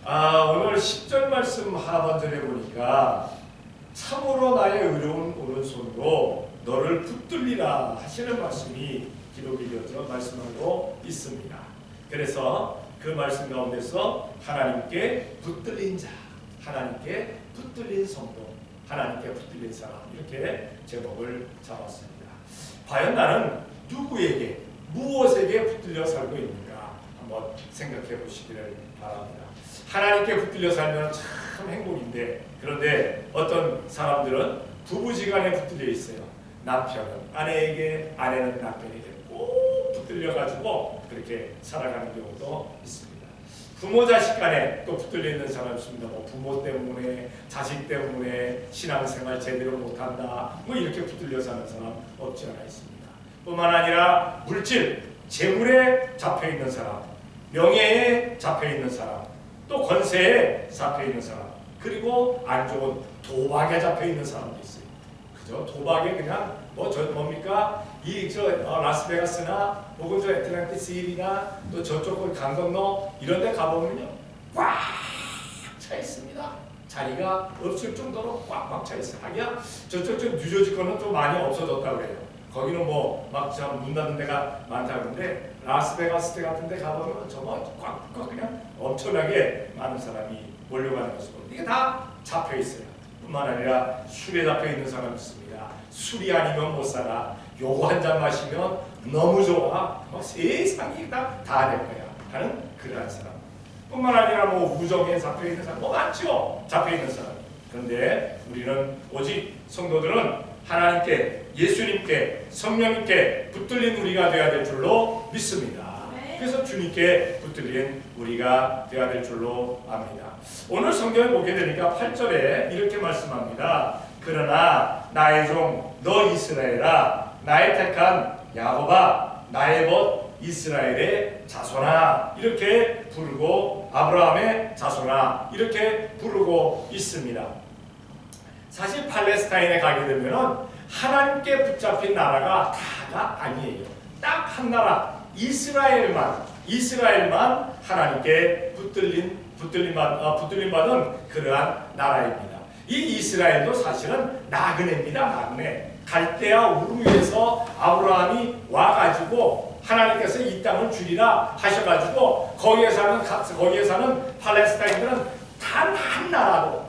오늘 10절 말씀 하반절에 보니까 참으로 나의 의로운 오른손으로 너를 붙들리라 하시는 말씀이 기록이 되어서 말씀하고 있습니다. 그래서 그 말씀 가운데서 하나님께 붙들린 자, 하나님께 붙들린 성도, 하나님께 붙들린 사람, 이렇게 제목을 잡았습니다. 과연 나는 누구에게, 무엇에게 붙들려 살고 있는가 한번 생각해 보시기를 바랍니다. 하나님께 붙들려 살면 참 행복인데, 그런데 어떤 사람들은 부부지간에 붙들려 있어요. 남편은 아내에게, 아내는 남편에게 꼭 붙들려가지고 그렇게 살아가는 경우도 있습니다. 부모 자식 간에 또 붙들려 있는 사람이 있습니다. 뭐 부모 때문에, 자식 때문에 신앙생활 제대로 못한다, 뭐 이렇게 붙들려 사는 사람 없지 않아 있습니다. 뿐만 아니라 물질, 재물에 잡혀 있는 사람, 명예에 잡혀 있는 사람, 또 권세에 잡혀 있는 사람, 그리고 안 좋은 도박에 잡혀 있는 사람도 있어요. 그죠? 도박에 그냥 뭡니까? 라스베가스나 혹은 저 애틀랜티스 힐이나 또 저쪽 강 건너 이런 데 가보면요, 꽉 차 있습니다. 자리가 없을 정도로 꽉 차 있어요. 하기야 저쪽 뉴저지커는 좀 많이 없어졌다고 해요. 거기는 뭐 막 문 닫는 데가 많다고 하는데, 라스베가스 같은 데 가보면 정말 꽉 그냥 엄청나게 많은 사람이 몰려가는 것이고, 이게 다 잡혀 있어요. 뿐만 아니라 술에 잡혀 있는 사람이 있습니다. 술이 아니면 못 살아. 요거 한 잔 마시면 너무 좋아. 세상이 다 될 거야 하는 그러한 사람. 뿐만 아니라 뭐 우정에 잡혀 있는 사람 많죠. 잡혀 있는 사람. 그런데 우리는 오직 성도들은 하나님께, 예수님께, 성령님께 붙들린 우리가 되어야 될 줄로 믿습니다. 그래서 주님께 붙들린 우리가 되어야 될 줄로 압니다. 오늘 성경을 보게 되니까 8절에 이렇게 말씀합니다. 그러나 나의 종 너 이스라엘아, 나의 택한 야곱아, 나의 벗 이스라엘의 자손아, 이렇게 부르고, 아브라함의 자손아, 이렇게 부르고 있습니다. 사실 팔레스타인에 가게 되면은 하나님께 붙잡힌 나라가 다가 아니에요. 딱 한 나라, 이스라엘만 하나님께 붙들림 받은 그러한 나라입니다. 이 이스라엘도 사실은 나그네입니다. 나그네. 갈대아 우르에서 아브라함이 와가지고 하나님께서 이 땅을 주리라 하셔가지고 거기에 사는 팔레스타인들은 단 한 나라도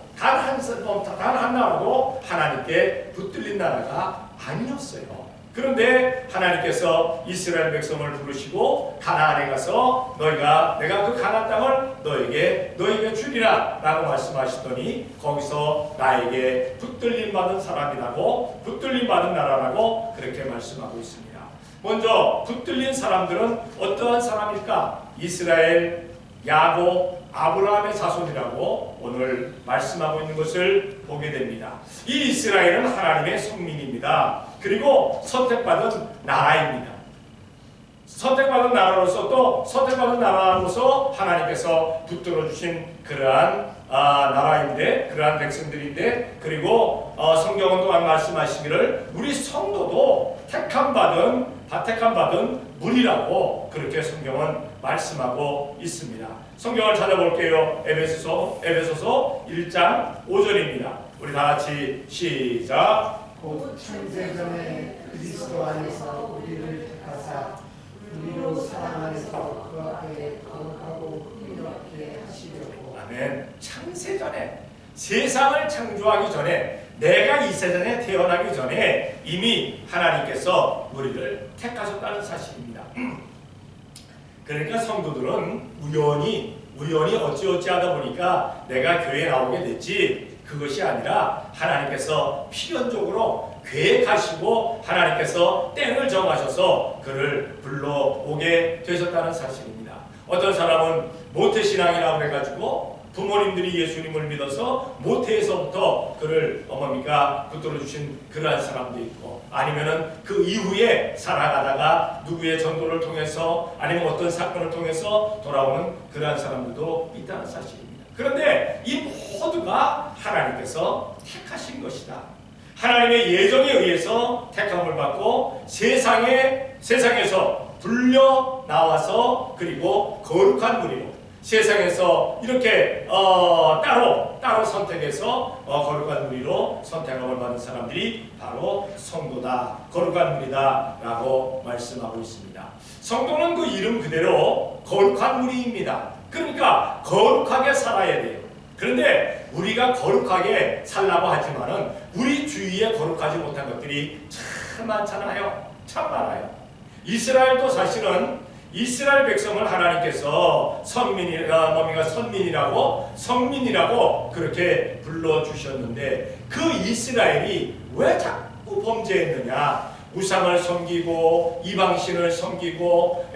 하나님께 붙들린 나라가 아니었어요. 그런데 하나님께서 이스라엘 백성을 부르시고 가나안에 가서 내가 그 가나안 땅을 너에게 주리라 라고 말씀하시더니, 거기서 나에게 붙들림 받은 사람이라고, 붙들림 받은 나라라고 그렇게 말씀하고 있습니다. 먼저 붙들린 사람들은 어떠한 사람일까? 이스라엘, 야곱, 아브라함의 자손이라고 오늘 말씀하고 있는 것을 보게 됩니다. 이 이스라엘은 하나님의 성민입니다. 그리고 선택받은 나라입니다. 선택받은 나라로서 하나님께서 붙들어 주신 그러한 나라인데, 그러한 백성들인데, 그리고 성경은 또한 말씀하시기를 우리 성도도 택함받은 물이라고 그렇게 성경은 말씀하고 있습니다. 성경을 찾아볼게요. 에베소서 1장 5절입니다. 우리 다 같이 시작. 곧 창세전에 그리스도 안에서 우리를 택하사 우리로 사랑 안에서 그 앞에 거룩하고 의롭게 하시려고. 아멘. 창세전에, 세상을 창조하기 전에, 내가 이 세상에 태어나기 전에 이미 하나님께서 우리를 택하셨다는 사실입니다. 그러니까 성도들은 우연히 어찌하다 보니까 내가 교회에 나오게 됐지, 그것이 아니라 하나님께서 필연적으로 계획하시고 하나님께서 때를 정하셔서 그를 불러오게 되셨다는 사실입니다. 어떤 사람은 모태신앙이라고 해가지고 부모님들이 예수님을 믿어서 모태에서부터 그를 붙들어 주신 그러한 사람도 있고, 아니면은 그 이후에 살아가다가 누구의 전도를 통해서 아니면 어떤 사건을 통해서 돌아오는 그러한 사람들도 있다는 사실입니다. 그런데 이 모두가 하나님께서 택하신 것이다. 하나님의 예정에 의해서 택함을 받고 세상에서 불려 나와서 그리고 거룩한 무리로 세상에서 이렇게 따로 선택해서 거룩한 무리로 선택함을 받은 사람들이 바로 성도다, 거룩한 무리다 라고 말씀하고 있습니다. 성도는 그 이름 그대로 거룩한 무리입니다. 그러니까 거룩하게 살아야 돼요. 그런데 우리가 거룩하게 살라고 하지만은 우리 주위에 거룩하지 못한 것들이 참 많잖아요. 참 많아요. 이스라엘도 사실은 이스라엘 백성을 하나님께서 성민이라고 그렇게 불러주셨는데 그 이스라엘이 왜 자꾸 범죄했느냐? 우상을 섬기고 이방신을 섬기고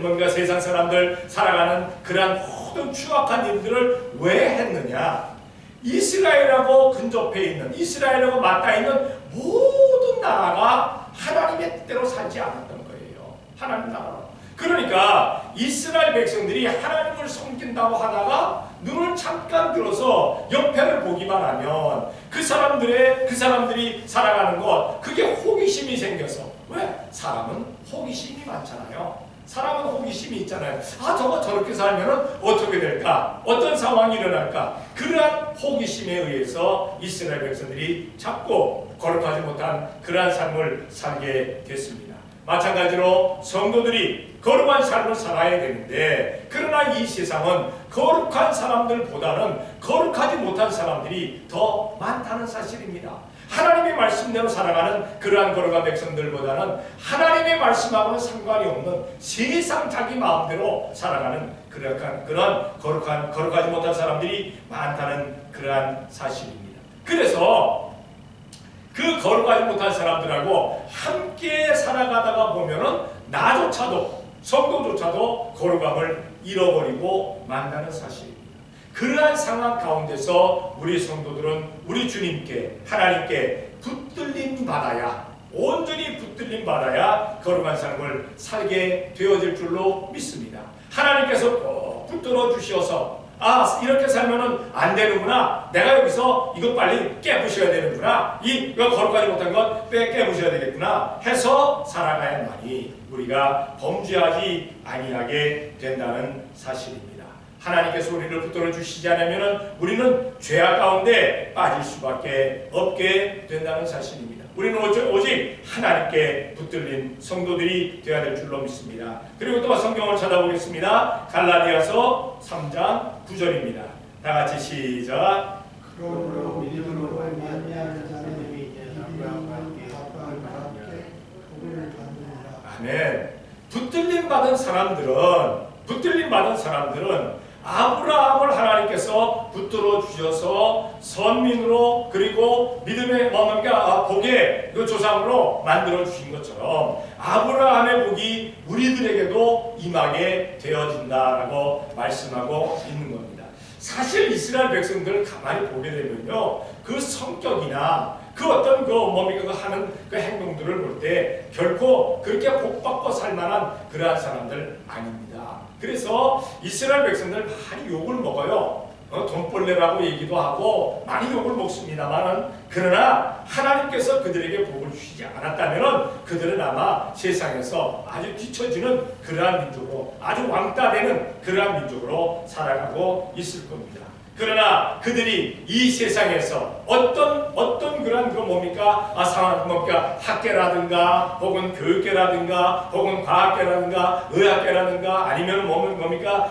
뭔가 세상 사람들 살아가는 그러한 모든 추악한 일들을 왜 했느냐? 이스라엘하고 근접해 있는, 이스라엘하고 맞닿아 있는 모든 나라가 하나님의 뜻대로 살지 않았던 거예요. 하나님 나라로. 그러니까 이스라엘 백성들이 하나님을 섬긴다고 하다가 눈을 잠깐 들어서 옆에를 보기만 하면 그 사람들이 살아가는 것, 그게 호기심이 생겨서. 왜? 사람은 호기심이 많잖아요. 사람은 호기심이 있잖아요. 저거 저렇게 살면 어떻게 될까? 어떤 상황이 일어날까? 그러한 호기심에 의해서 이스라엘 백성들이 자꾸 거룩하지 못한 그러한 삶을 살게 됐습니다. 마찬가지로 성도들이 거룩한 삶을 살아야 되는데, 그러나 이 세상은 거룩한 사람들보다는 거룩하지 못한 사람들이 더 많다는 사실입니다. 하나님의 말씀대로 살아가는 그러한 거룩한 백성들보다는 하나님의 말씀하고는 상관이 없는 세상 자기 마음대로 살아가는 그런 거룩하지 못한 사람들이 많다는 그러한 사실입니다. 그래서 그 거룩하지 못한 사람들하고 함께 살아가다가 보면은 나조차도, 성도조차도 거룩함을 잃어버리고 만나는 사실입니다. 그러한 상황 가운데서 우리 성도들은 우리 주님께, 하나님께 붙들림 받아야, 온전히 붙들림 받아야 거룩한 삶을 살게 되어질 줄로 믿습니다. 하나님께서 꼭 붙들어 주셔서 이렇게 살면은 안 되는구나. 내가 여기서 이거 빨리 깨부셔야 되는구나. 이거 거룩하지 못한 것 깨부셔야 되겠구나 해서 살아가야만이 우리가 범죄하지 아니하게 된다는 사실입니다. 하나님께서 우리를 붙들어 주시지 않으면은 우리는 죄악 가운데 빠질 수밖에 없게 된다는 사실입니다. 우리는 오직 하나님께 붙들린 성도들이 되어야 될 줄로 믿습니다. 그리고 또 성경을 찾아보겠습니다. 갈라디아서 3장 9절입니다. 다 같이 시작. 그러므로 믿음으로 말미암는 자는 복을 받느니라. 아멘. 붙들림 받은 사람들은 아브라함을 하나님께서 붙들어 주셔서 선민으로, 그리고 믿음의 복의 그 조상으로 만들어 주신 것처럼 아브라함의 복이 우리들에게도 임하게 되어진다라고 말씀하고 있는 겁니다. 사실 이스라엘 백성들을 가만히 보게 되면요, 그 성격이나 그 어떤 하는 그 행동들을 볼 때 결코 그렇게 복받고 살만한 그러한 사람들 아닙니다. 그래서 이스라엘 백성들 많이 욕을 먹어요. 돈벌레라고 얘기도 하고 많이 욕을 먹습니다만은, 그러나 하나님께서 그들에게 복을 주시지 않았다면 그들은 아마 세상에서 아주 뒤처지는 그러한 민족으로, 아주 왕따되는 그러한 민족으로 살아가고 있을 겁니다. 그러나 그들이 이 세상에서 어떤 그런 학계라든가 혹은 교육계라든가 혹은 과학계라든가 의학계라든가 아니면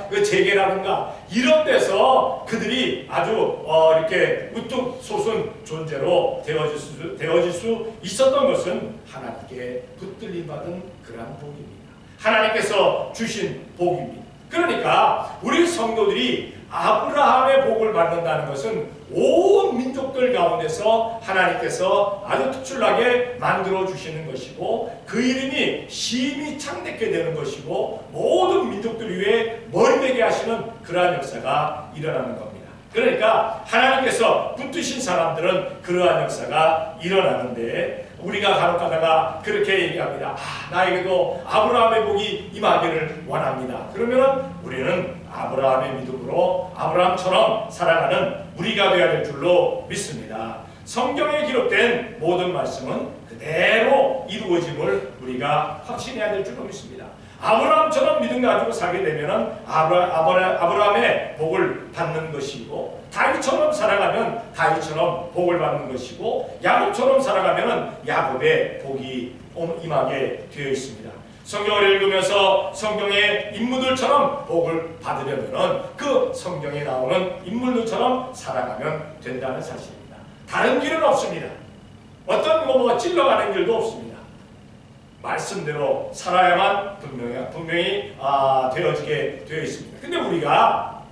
그 재계라든가 이런 데서 그들이 아주 이렇게 우뚝 솟은 존재로 되어질 수 있었던 것은 하나님께 붙들림 받은 그러한 복입니다. 하나님께서 주신 복입니다. 그러니까 우리 성도들이 아브라함의 복을 받는다는 것은 온 민족들 가운데서 하나님께서 아주 특출나게 만들어 주시는 것이고, 그 이름이 심히 창대케 되는 것이고, 모든 민족들 위에 머리되게 하시는 그러한 역사가 일어나는 겁니다. 그러니까 하나님께서 붙드신 사람들은 그러한 역사가 일어나는데, 우리가 간혹가다가 그렇게 얘기합니다. 나에게도 아브라함의 복이 임하기를 원합니다. 그러면 우리는 아브라함의 믿음으로 아브라함처럼 살아가는 우리가 되어야 될 줄로 믿습니다. 성경에 기록된 모든 말씀은 그대로 이루어짐을 우리가 확신해야 될 줄로 믿습니다. 아브라함처럼 믿음 가지고 살게 되면은 아브라함의 복을 받는 것이고, 다윗처럼 살아가면 다윗처럼 복을 받는 것이고, 야곱처럼 살아가면은 야곱의 복이 임하게 되어 있습니다. 성경을 읽으면서 성경의 인물들처럼 복을 받으려면은 그 성경에 나오는 인물들처럼 살아가면 된다는 사실입니다. 다른 길은 없습니다. 어떤 뭐 찔러가는 길도 없습니다. 말씀대로 살아야만 분명히 되어지게 되어 있습니다. 근데 우리가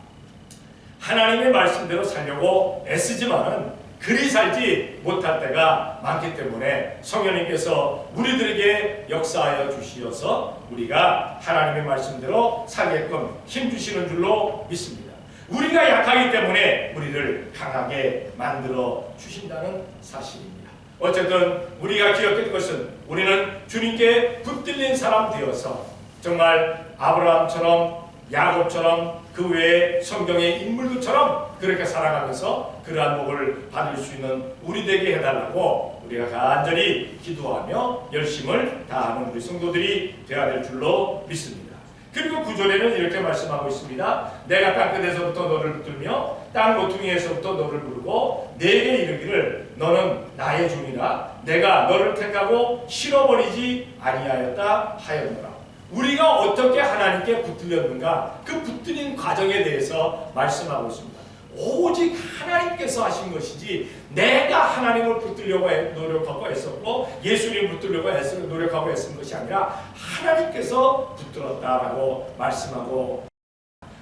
하나님의 말씀대로 살려고 애쓰지만은 그리 살지 못할 때가 많기 때문에 성령님께서 우리들에게 역사하여 주시어서 우리가 하나님의 말씀대로 살게끔 힘주시는 줄로 믿습니다. 우리가 약하기 때문에 우리를 강하게 만들어 주신다는 사실입니다. 어쨌든 우리가 기억할 것은 우리는 주님께 붙들린 사람 되어서 정말 아브라함처럼 야곱처럼 그 외에 성경의 인물들처럼 그렇게 살아가면서 그러한 복을 받을 수 있는 우리 되게 해달라고 우리가 간절히 기도하며 열심을 다하는 우리 성도들이 되어야 될 줄로 믿습니다. 그리고 9절에는 이렇게 말씀하고 있습니다. 내가 땅끝에서부터 너를 붙들며 땅 모퉁이에서부터 너를 부르고 내게 이르기를 너는 나의 종이라 내가 너를 택하고 실어버리지 아니하였다 하였노라. 우리가 어떻게 하나님께 붙들렸는가, 그 붙들린 과정에 대해서 말씀하고 있습니다. 오직 하나님께서 하신 것이지 내가 하나님을 붙들려고 노력하고 애썼고 예수님을 붙들려고 노력하고 애쓴 것이 아니라 하나님께서 붙들었다라고 말씀하고,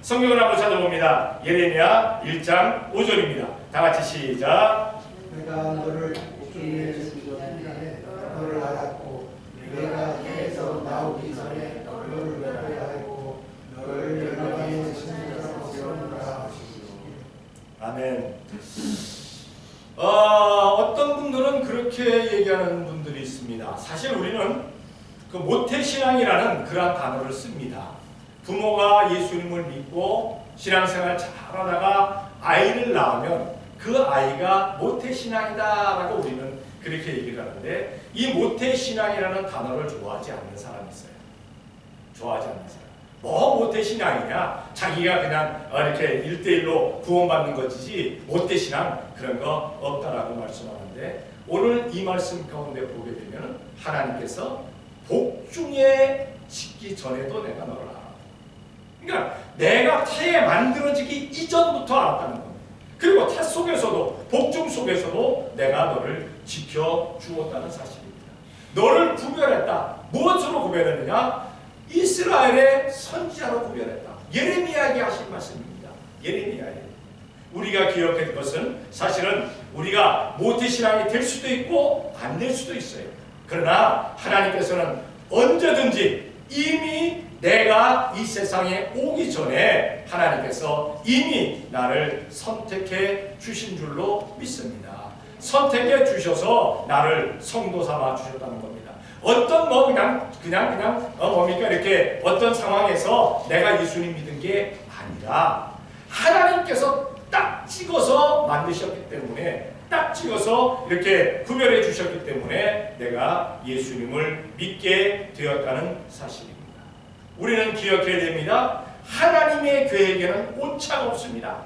성경을 한번 찾아봅니다. 예레미야 1장 5절입니다. 다 같이 시작. 내가 너를 복중에 주기 전에 너를 알았고 내가 태에서 나오기 전에 너를 외표하였고 너를 열방의 친구라고 세우노라. 아멘. 어떤 분들은 그렇게 얘기하는 분들이 있습니다. 사실 우리는 그 모태신앙이라는 그러한 단어를 씁니다. 부모가 예수님을 믿고 신앙생활 잘하다가 아이를 낳으면 그 아이가 모태신앙이다라고 우리는 그렇게 얘기를 하는데, 이 모태신앙이라는 단어를 좋아하지 않는 사람이 있어요. 좋아하지 않는 사람. 뭐 모태신앙이냐? 자기가 그냥 이렇게 1대1로 구원받는 것이지 모태신앙 그런 거 없다라고 말씀하는데, 오늘 이 말씀 가운데 보게 되면 하나님께서 복중에 짓기 전에도 내가 너를 알아. 그러니까 내가 태에 만들어지기 이전부터 알았다는 겁니다. 그리고 태 속에서도 복중 속에서도 내가 너를 지켜주었다는 사실입니다. 너를 구별했다. 무엇으로 구별했느냐? 이스라엘의 선지자로 구별했다. 예레미야에게 하신 말씀입니다. 예레미야에. 우리가 기억할 것은 사실은 우리가 모태신앙이 될 수도 있고 안 될 수도 있어요. 그러나 하나님께서는 언제든지 이미 내가 이 세상에 오기 전에 하나님께서 이미 나를 선택해 주신 줄로 믿습니다. 선택해 주셔서 나를 성도 삼아 주셨다는 겁니다. 어떤 그냥 뭡니까 이렇게 어떤 상황에서 내가 예수님 믿은 게 아니라 하나님께서 딱 찍어서 만드셨기 때문에, 딱 찍어서 이렇게 구별해 주셨기 때문에 내가 예수님을 믿게 되었다는 사실입니다. 우리는 기억해야 됩니다. 하나님의 계획에는 오차가 없습니다.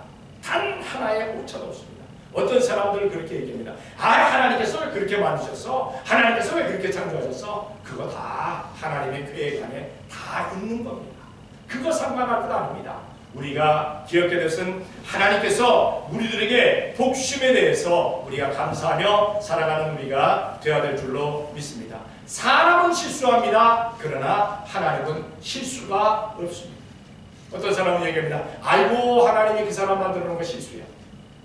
단 하나의 오차도 없습니다. 어떤 사람들은 그렇게 얘기합니다. 하나님께서 왜 그렇게 만드셨어? 하나님께서 왜 그렇게 창조하셨어? 그거 다 하나님의 계획 안에 다 있는 겁니다. 그거 상관할 것 아닙니다. 우리가 기억해야 될 것은 하나님께서 우리들에게 복심에 대해서 우리가 감사하며 살아가는 우리가 되어야 될 줄로 믿습니다. 사람은 실수합니다. 그러나 하나님은 실수가 없습니다. 어떤 사람은 얘기합니다. 아이고 하나님이 그 사람 만들어 놓은 거 실수야.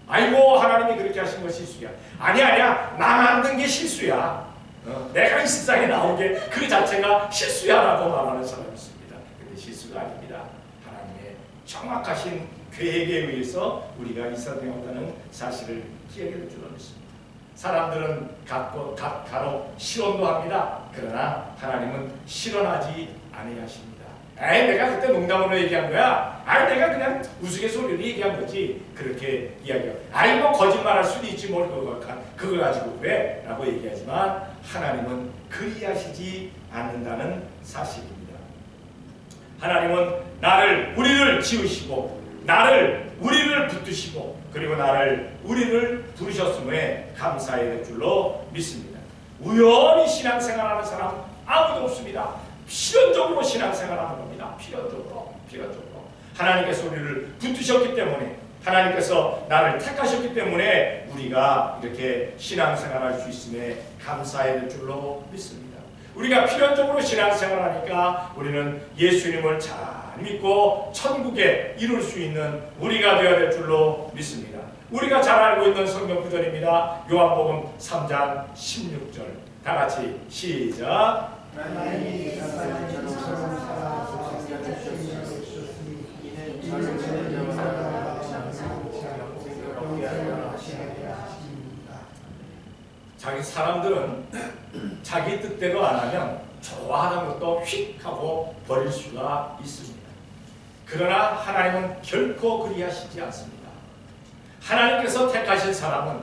아이고 하나님이 그렇게 하신 거 실수야. 아니야 나 만든 게 실수야. 내가 이 세상에 나온 게 그 자체가 실수야라고 말하는 사람이 있습니다. 근데 실수가 아닙니다. 하나님의 정확하신 계획에 의해서 우리가 이 세상에 왔다는 사실을 기억해 줄 줄로 믿습니다. 사람들은 가로 실언도 합니다. 그러나 하나님은 실언하지 아니하십니다. 내가 그때 농담으로 얘기한 거야. 내가 그냥 우스갯소리로 얘기한 거지. 그렇게 이야기해요. 뭐 거짓말할 수도 있지 뭘 그거 가지고 왜? 라고 얘기하지만 하나님은 그리하시지 않는다는 사실입니다. 하나님은 우리를 지으시고 우리를 붙드시고 그리고 우리를 부르셨음에 감사해야 될 줄로 믿습니다. 우연히 신앙생활하는 사람 아무도 없습니다. 필연적으로 신앙생활하는 겁니다. 필연적으로 하나님께서 우리를 붙드셨기 때문에, 하나님께서 나를 택하셨기 때문에 우리가 이렇게 신앙생활할 수 있음에 감사해야 될 줄로 믿습니다. 우리가 필연적으로 신앙생활하니까 우리는 예수님을 잘 믿고 천국에 이룰 수 있는 우리가 되어야 될 줄로 믿습니다. 우리가 잘 알고 있는 성경 구절입니다. 요한복음 3장 16절 다 같이 시작. 하나님이 사랑처럼 사랑하사 생명을 주셨으니 이는 저를 생명하라 영생을 하려 하시느니라. 자기 사람들은 자기 뜻대로 안 하면 좋아하는 것도 휙 하고 버릴 수가 있습니다. 그러나 하나님은 결코 그리하시지 않습니다. 하나님께서 택하신 사람은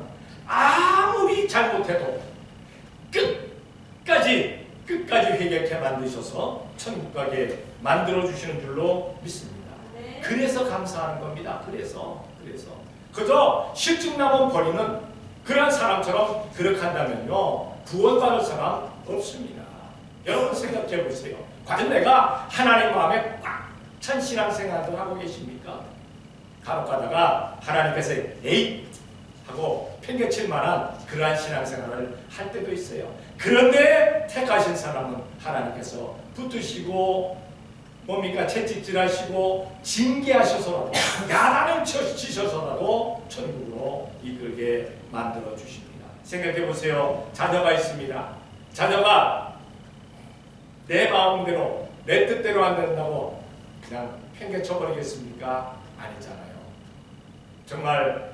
아무리 잘못해도 끝까지 회개케 만드셔서 천국 가게 만들어주시는 줄로 믿습니다. 그래서 감사하는 겁니다. 그래서 그저 실증나면 버리는 그런 사람처럼 그렇게 한다면요 구원받을 사람 없습니다. 여러분 생각해 보세요. 과연 내가 하나님 마음에 꽉 찬 신앙생활을 하고 계십니까? 간혹 가다가 하나님께서 에잇 하고 팽개칠 만한 그러한 신앙생활을 할 때도 있어요. 그런데 택하신 사람은 하나님께서 붙드시고 뭡니까? 채찍질하시고 징계하셔서라도 야단을 치셔서라도 천국으로 이끌게 만들어 주십니다. 생각해 보세요. 자녀가 있습니다. 자녀가 내 마음대로 내 뜻대로 안 된다고 그냥 팽개쳐버리겠습니까? 아니잖아요. 정말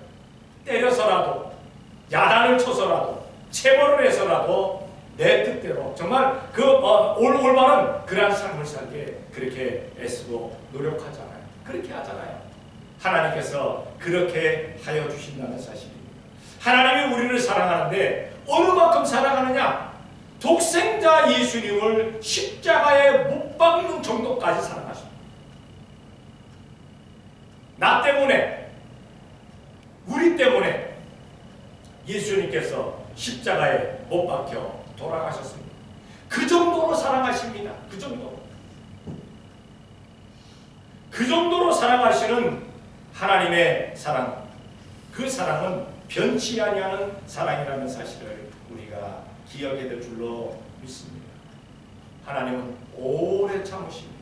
때려서라도 야단을 쳐서라도 체벌을 해서라도 내 뜻대로 정말 올바른 그러한 삶을 살게 그렇게 애쓰고 노력하잖아요. 그렇게 하잖아요. 하나님께서 그렇게 하여 주신다는 사실입니다. 하나님이 우리를 사랑하는데 어느 만큼 사랑하느냐? 독생자 예수님을 십자가에 못 박는 정도까지 사랑하십니다. 나 때문에, 우리 때문에 예수님께서 십자가에 못 박혀 돌아가셨습니다. 그 정도로 사랑하십니다. 그 정도로 사랑하시는 하나님의 사랑, 그 사랑은 변치 아니하는 사랑이라는 사실을 우리가 기억해야 될 줄로 믿습니다. 하나님은 오래 참으십니다.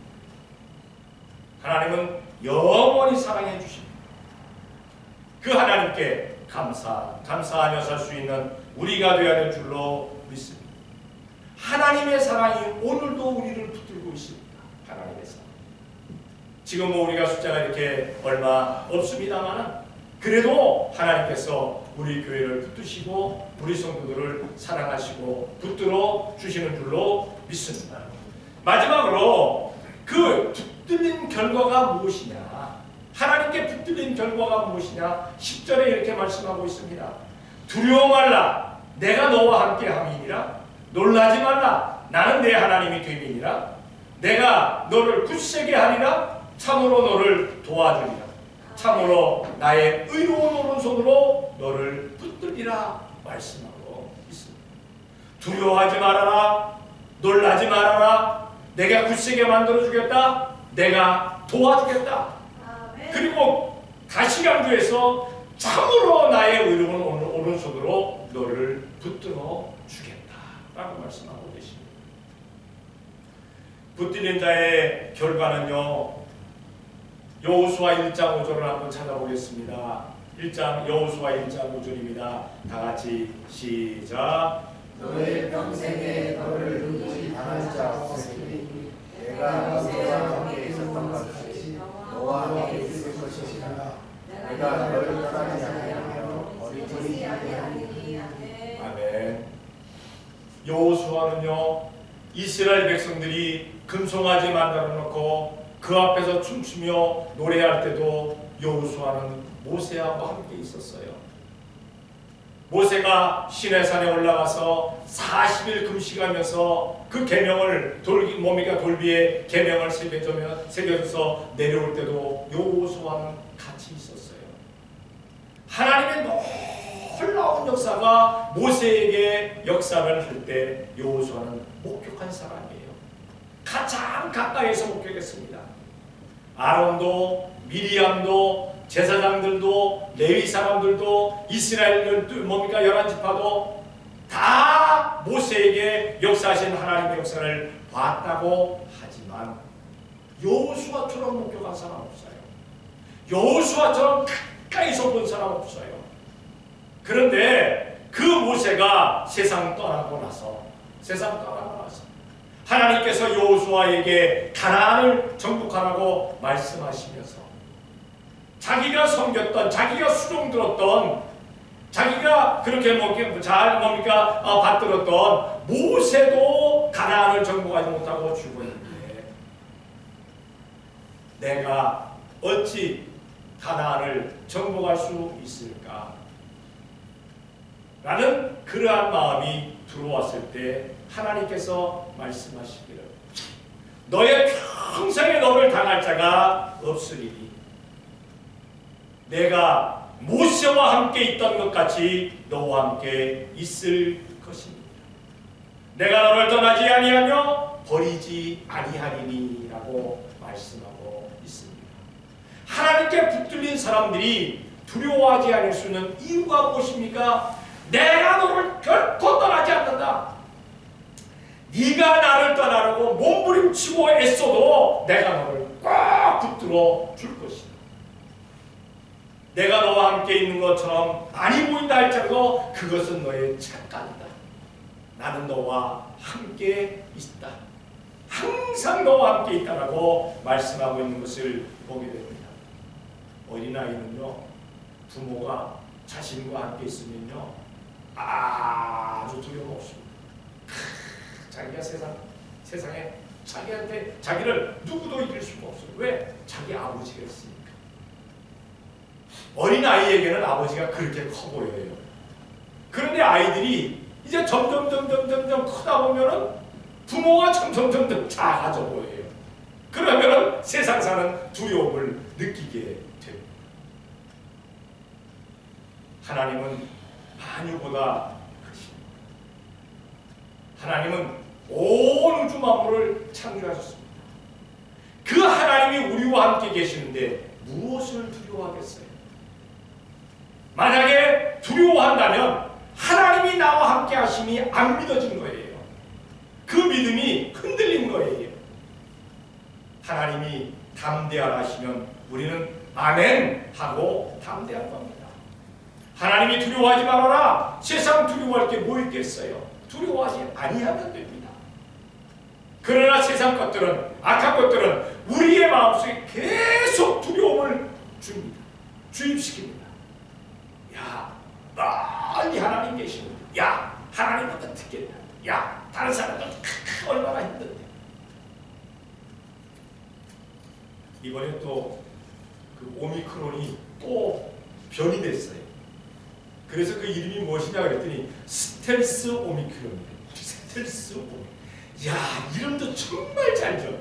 하나님은 영원히 사랑해 주십니다. 그 하나님께 감사하며 살 수 있는 우리가 되어야 될 줄로 믿습니다. 하나님의 사랑이 오늘도 우리를 붙들고 있습니다. 하나님의 사랑. 지금 우리가 숫자가 이렇게 얼마 없습니다만 그래도 하나님께서 우리 교회를 붙드시고 우리 성도들을 사랑하시고 붙들어 주시는 줄로 믿습니다. 마지막으로 그 붙들린 결과가 무엇이냐? 하나님께 붙들린 결과가 무엇이냐? 10절에 이렇게 말씀하고 있습니다. 두려워 말라, 내가 너와 함께 함이니라. 놀라지 말라, 나는 내 하나님이 됨이니라. 내가 너를 굳세게 하리라. 참으로 너를 도와주리라. 참으로 나의 의로운 오른손으로 너를 붙들리라 말씀하고 있습니다. 두려워하지 말아라, 놀라지 말아라. 내가 굳세게 만들어주겠다. 내가 도와주겠다. 그리고 다시 강조해서 참으로 나의 의로운 오른손으로 너를 붙들어 주겠다 라고 말씀하고 계십니다. 붙들린 자의 결과는요, 여호수아 1장 5절을 한번 찾아보겠습니다. 여호수아 1장 5절입니다. 다 같이 시작. 너의 평생에 너를 누구지 당한 자 없으리니 내가 너와 함께 있었던 것 같이 너와 함께 있을 것이라. 내가 너를 떠나지 아니하며 버리지 아니하리니. 아멘. 여호수아는요, 이스라엘 백성들이 금송아지 만들어 놓고 그 앞에서 춤추며 노래할 때도 여호수아는 모세하고 함께 있었어요. 모세가 시내산에 올라가서 40일 금식하면서 그 계명을 돌비에 계명을 새겨줘서 내려올 때도 여호수아는 같이 있었어요. 하나님의 놀라운 역사가 모세에게 역사를 할 때 여호수아는 목격한 사람이에요. 가장 가까이에서 목격했습니다. 아론도 미리암도 제사장들도 레위 사람들도 이스라엘들 열한 지파도 다 모세에게 역사하신 하나님의 역사를 봤다고 하지만 여호수아처럼 목격한 사람 없어요. 여호수아처럼 가까이서 본 사람 없어요. 그런데 그 모세가 세상 떠나고 나서 하나님께서 여호수아에게 가나안을 정복하라고 말씀하시면서 자기가 섬겼던, 자기가 수종 들었던, 자기가 그렇게 받들었던 모세도 가나안을 정복하지 못하고 죽었는데 내가 어찌 가나안을 정복할 수 있을까? 라는 그러한 마음이 들어왔을 때 하나님께서 말씀하시기를 너의 평생에 너를 당할 자가 없으리니 내가 모세와 함께 있던 것 같이 너와 함께 있을 것입니다. 내가 너를 떠나지 아니하며 버리지 아니하리니 라고 말씀하고 있습니다. 하나님께 붙들린 사람들이 두려워하지 않을 수 있는 이유가 무엇입니까? 내가 너를 결코 떠나지 않는다. 네가 나를 떠나려고 몸부림치고 애써도 내가 너를 꽉 붙들어 줄 것이다. 내가 너와 함께 있는 것처럼 많이 보인다 할지라도 그것은 너의 착각이다. 나는 너와 함께 있다. 항상 너와 함께 있다라고 말씀하고 있는 것을 보게 됩니다. 어린아이는요, 부모가 자신과 함께 있으면요 아주 두려움 없습니다. 자기가 세상에 자기한테 자기를 누구도 이길 수가 없어요. 왜? 자기 아버지가 있으니까. 어린아이에게는 아버지가 그렇게 커 보여요. 그런데 아이들이 이제 점점 크다 보면은 부모가 점점 작아져 보여요. 그러면은 세상 사는 두려움을 느끼게 됩니다. 하나님은 만유보다 크십니다. 하나님은 온 우주 만물을 창조하셨습니다. 그 하나님이 우리와 함께 계시는데 무엇을 두려워하겠어요? 만약에 두려워한다면 하나님이 나와 함께 하심이 안 믿어진 거예요. 그 믿음이 흔들린 거예요. 하나님이 담대하라 하시면 우리는 아멘 하고 담대할 겁니다. 하나님이 두려워하지 말아라. 세상 두려워할 게 뭐 있겠어요? 두려워하지 아니하면 됩니다. 그러나 세상 것들은, 악한 것들은 우리의 마음속에 계속 두려움을 줍니다. 주입시킵니다. 야, 빨리 하나님 계시는데, 야, 하나님보다 특겠다. 야, 다른 사람들 얼마나 힘든데. 이번에 또 그 오미크론이 또 변이 됐어요. 그래서 그 이름이 무엇이냐 그랬더니 스텔스 오미크론이에요. 스텔스 오미크론. 야, 이름도 정말 잘 지어.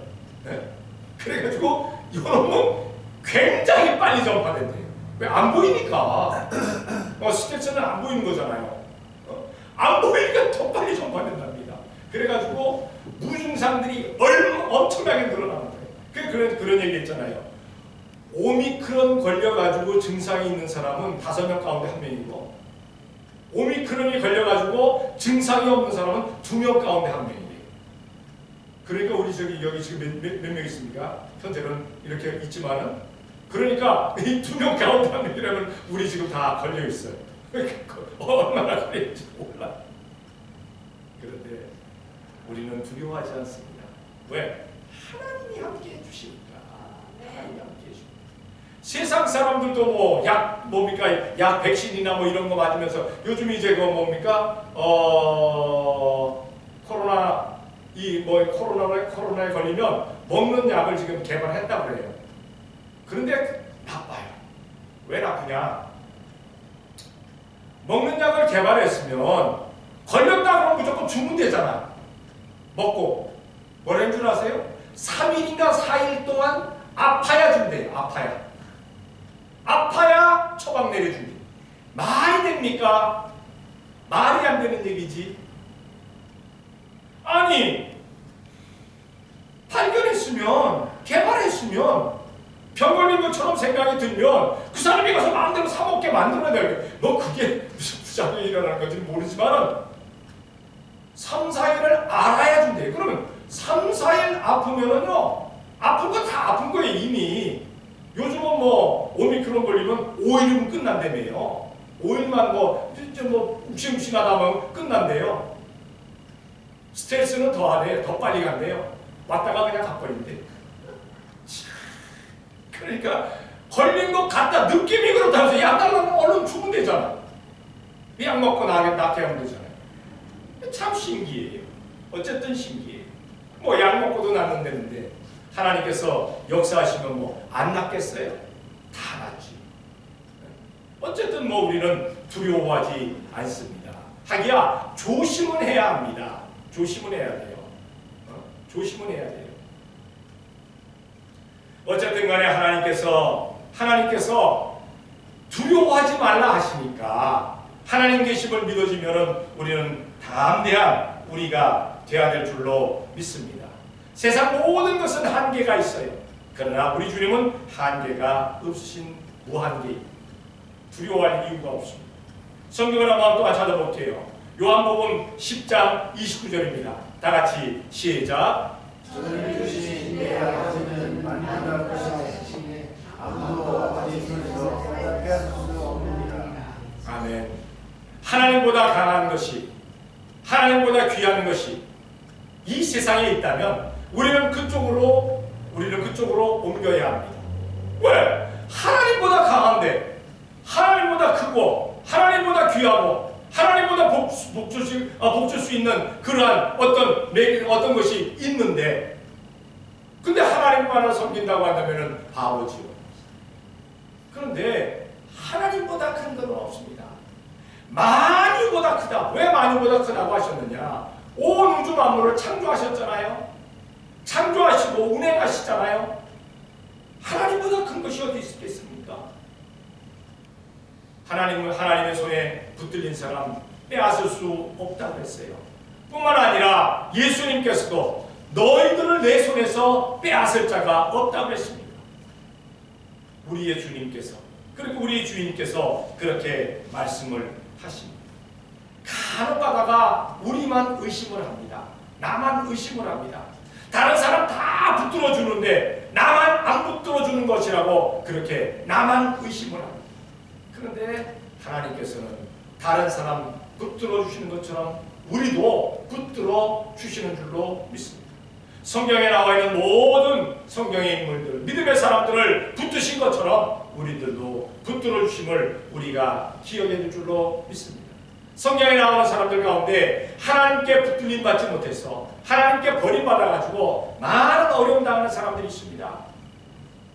네? 그래가지고 이놈은 굉장히 빨리 전파된대요. 왜? 안 보이니까. 스텔스는 안 보이는 거잖아요. 안 보이니까 더 빨리 전파된답니다. 그래가지고 무증상들이 엄청나게 늘어나는 거예요. 그런 얘기 했잖아요. 오미크론 걸려가지고 증상이 있는 사람은 5명 가운데 1명이고 오미크론이 걸려가지고 증상이 없는 사람은 2명 가운데 1명이에요. 그러니까 우리 여기 지금 몇 명 있습니까? 현재는 이렇게 있지만은 그러니까 이 2명 가운데 1명이라면 우리 지금 다 걸려 있어요. 얼마나 걸릴지 몰라. 그런데 우리는 두려워하지 않습니다. 왜? 하나님이 함께 해주시니까. 하나님이 함께 해주시니까. 세상 사람들도 뭐 약 백신이나 뭐 이런 거 맞으면서 요즘 이제 그 뭡니까? 코로나에 걸리면 먹는 약을 지금 개발했다고 그래요. 그런데 나빠요. 왜 나쁘냐? 먹는 약을 개발했으면 걸렸다 그러면 무조건 죽으면 되잖아. 먹고 뭐라는 줄 아세요? 3일인가 4일 동안 아파야 준대요. 아파야 처방 내려준대. 말이 됩니까? 말이 안 되는 얘기지. 아니, 발견했으면, 개발했으면, 병 걸린 것처럼 생각이 들면 그 사람이 가서 마음대로 사먹게 만들어야 돼. 뭐 그게 무슨 부작용이 일어날 건지 모르지만 3, 4일을 알아야 준대. 그러면 3, 4일 아프면은요, 아픈 거 다 아픈 거예요, 이미. 요즘은 뭐 오미크론 걸리면 5일이면 끝난다며요. 5일만 뭐 욱신욱신하다면 끝난대요. 스트레스는 더 하대요. 더 빨리 간대요. 왔다가 그냥 가버린대. 그러니까 걸린 것 같다. 느낌이 그렇다고 해서 약 달라면 얼른 죽으면 되잖아. 약 먹고 낫게 하면 되잖아요. 참 신기해요. 어쨌든 신기해요. 뭐 약 먹고도 낫는다는데 하나님께서 역사하시면 뭐 안 낫겠어요? 다 낫지. 어쨌든 뭐 우리는 두려워하지 않습니다. 하기야 조심은 해야 합니다. 조심은 해야 돼요. 조심은 해야 돼요. 어쨌든 간에 하나님께서 두려워하지 말라 하시니까 하나님 계심을 믿어지면은 우리는 담대한 우리가 되어야 될 줄로 믿습니다. 세상 모든 것은 한계가 있어요. 그러나 우리 주님은 한계가 없으신 무한계입니다. 두려워할 이유가 없습니다. 성경을 한번 또 찾아볼게요. 요한복음 10장 29절입니다. 다 같이 시작. 저는 주신 내 아버지는 만나갈 것이니 아무도 아버지 손에서 빼앗을 수 없느니라. 아멘. 하나님보다 강한 것이, 하나님보다 귀한 것이 이 세상에 있다면 우리는 그쪽으로 옮겨야 합니다. 왜? 하나님보다 강한데, 하나님보다 크고, 하나님보다 귀하고, 하나님보다 복줄 수 있는 그러한 어떤 것이 있는데, 근데 하나님만을 섬긴다고 한다면 바보지요. 그런데 하나님보다 큰 건 없습니다. 만유보다 크다. 왜 만유보다 크다고 하셨느냐? 온 우주 만물을 창조하셨잖아요. 창조하시고 운행하시잖아요. 하나님보다 큰 것이 어디 있겠습니까? 하나님의 손에 붙들린 사람 빼앗을 수 없다고 했어요. 뿐만 아니라 예수님께서도 너희들을 내 손에서 빼앗을 자가 없다고 했습니다. 우리의 주님께서, 그리고 우리의 주인께서 그렇게 말씀을 하십니다. 간혹 가다가 우리만 의심을 합니다. 나만 의심을 합니다. 다른 사람 다 붙들어 주는데 나만 안 붙들어 주는 것이라고 그렇게 나만 의심을 합니다. 그런데 하나님께서는 다른 사람 붙들어 주시는 것처럼 우리도 붙들어 주시는 줄로 믿습니다. 성경에 나와 있는 모든 성경의 인물들, 믿음의 사람들을 붙드신 것처럼 우리들도 붙들어 주심을 우리가 기억해야 될 줄로 믿습니다. 성경에 나오는 사람들 가운데 하나님께 붙들림 받지 못해서 하나님께 버림받아가지고 많은 어려움 당하는 사람들이 있습니다.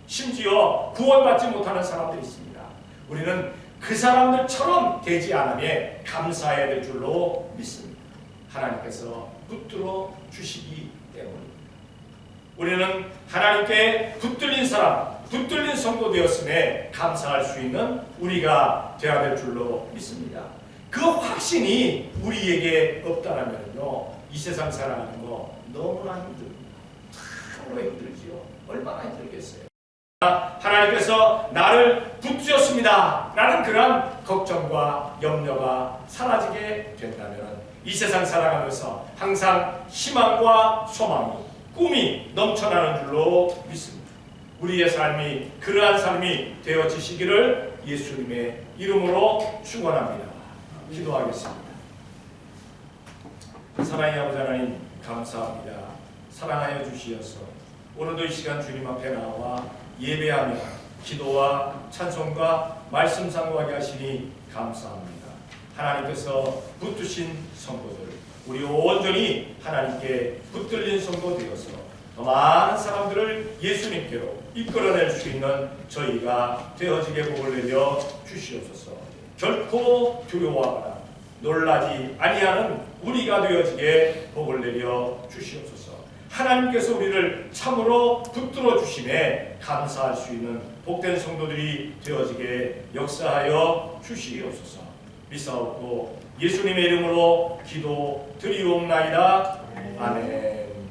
심지어 구원받지 못하는 사람들이 있습니다. 우리는 그 사람들처럼 되지 않으며 감사해야 될 줄로 믿습니다. 하나님께서 붙들어 주시기 때문입니다. 우리는 하나님께 붙들린 사람, 붙들린 성도 되었음에 감사할 수 있는 우리가 되어야 될 줄로 믿습니다. 그 확신이 우리에게 없다라면요, 이 세상 살아가는 거 너무나 힘듭니다. 참으로 힘들지요. 얼마나 힘들겠어요. 하나님께서 나를 붙드셨습니다 라는 그런 걱정과 염려가 사라지게 된다면 이 세상 살아가면서 항상 희망과 소망이, 꿈이 넘쳐나는 줄로 믿습니다. 우리의 삶이 그러한 삶이 되어지시기를 예수님의 이름으로 축원합니다. 기도하겠습니다. 사랑의 아버지 하나님 감사합니다. 사랑하여 주시어서 오늘도 이 시간 주님 앞에 나와 예배하며 기도와 찬송과 말씀 상고하게 하시니 감사합니다. 하나님께서 붙드신 성도들, 우리 온전히 하나님께 붙들린 성도 되어서 더 많은 사람들을 예수님께로 이끌어낼 수 있는 저희가 되어지게 복을 내려 주시옵소서. 결코 두려워하거나 놀라지 아니하는 우리가 되어지게 복을 내려 주시옵소서. 하나님께서 우리를 참으로 붙들어 주심에 감사할 수 있는 복된 성도들이 되어지게 역사하여 주시옵소서. 믿사옵고 예수님의 이름으로 기도 드리옵나이다.